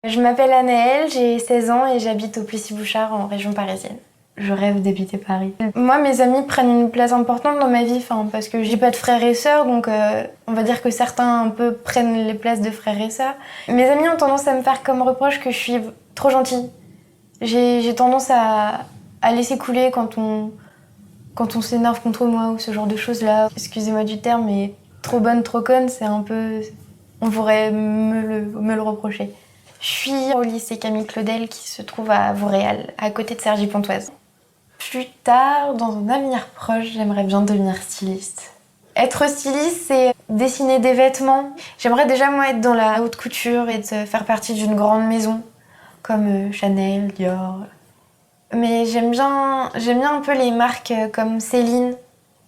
Je m'appelle Anaëlle, j'ai 16 ans et j'habite au Plessis-Bouchard en région parisienne. Je rêve d'habiter Paris. Moi, mes amis prennent une place importante dans ma vie, parce que j'ai pas de frères et sœurs, donc on va dire que certains un peu prennent les places de frères et sœurs. Mes amis ont tendance à me faire comme reproche que je suis trop gentille. J'ai tendance à laisser couler quand on s'énerve contre moi ou ce genre de choses-là. Excusez-moi du terme, mais trop bonne, trop conne, c'est un peu... On pourrait me le reprocher. Je suis au lycée Camille Claudel qui se trouve à Vauréal, à côté de Cergy-Pontoise. Plus tard, dans un avenir proche, j'aimerais bien devenir styliste. Être styliste, c'est dessiner des vêtements. J'aimerais déjà, moi, être dans la haute couture et faire partie d'une grande maison, comme Chanel, Dior. Mais j'aime bien un peu les marques comme Céline.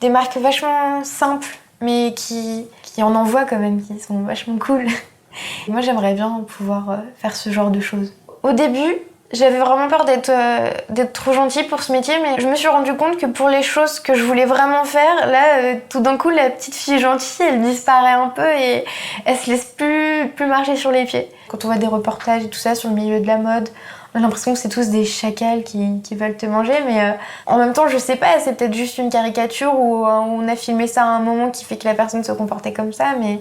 Des marques vachement simples, mais qui en envoient quand même, qui sont vachement cool. Moi, j'aimerais bien pouvoir faire ce genre de choses. Au début, j'avais vraiment peur d'être trop gentille pour ce métier, mais je me suis rendu compte que pour les choses que je voulais vraiment faire, là, tout d'un coup, la petite fille gentille, elle disparaît un peu et elle se laisse plus marcher sur les pieds. Quand on voit des reportages et tout ça sur le milieu de la mode, on a l'impression que c'est tous des chacals qui veulent te manger, mais en même temps, je sais pas, c'est peut-être juste une caricature où on a filmé ça à un moment qui fait que la personne se comportait comme ça, mais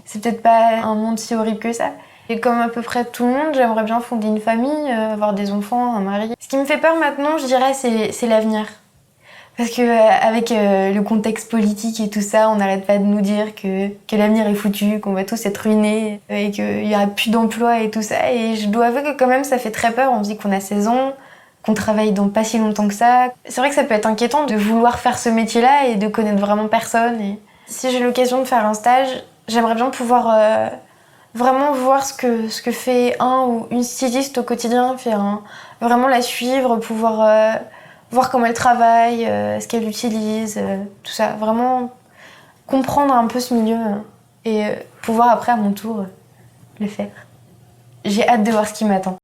c'est peut-être pas un monde si horrible que ça. Et comme à peu près tout le monde, j'aimerais bien fonder une famille, avoir des enfants, un mari. Ce qui me fait peur maintenant, je dirais, c'est l'avenir. Parce que avec le contexte politique et tout ça, on n'arrête pas de nous dire que l'avenir est foutu, qu'on va tous être ruinés et qu'il n'y aura plus d'emploi et tout ça. Et je dois avouer que quand même ça fait très peur. On se dit qu'on a 16 ans, qu'on travaille dans pas si longtemps que ça. C'est vrai que ça peut être inquiétant de vouloir faire ce métier-là et de connaître vraiment personne. Et si j'ai l'occasion de faire un stage, j'aimerais bien pouvoir vraiment voir ce que fait un ou une styliste au quotidien, vraiment la suivre, pouvoir voir comment elle travaille, ce qu'elle utilise, tout ça. Vraiment comprendre un peu ce milieu et pouvoir après à mon tour le faire. J'ai hâte de voir ce qui m'attend.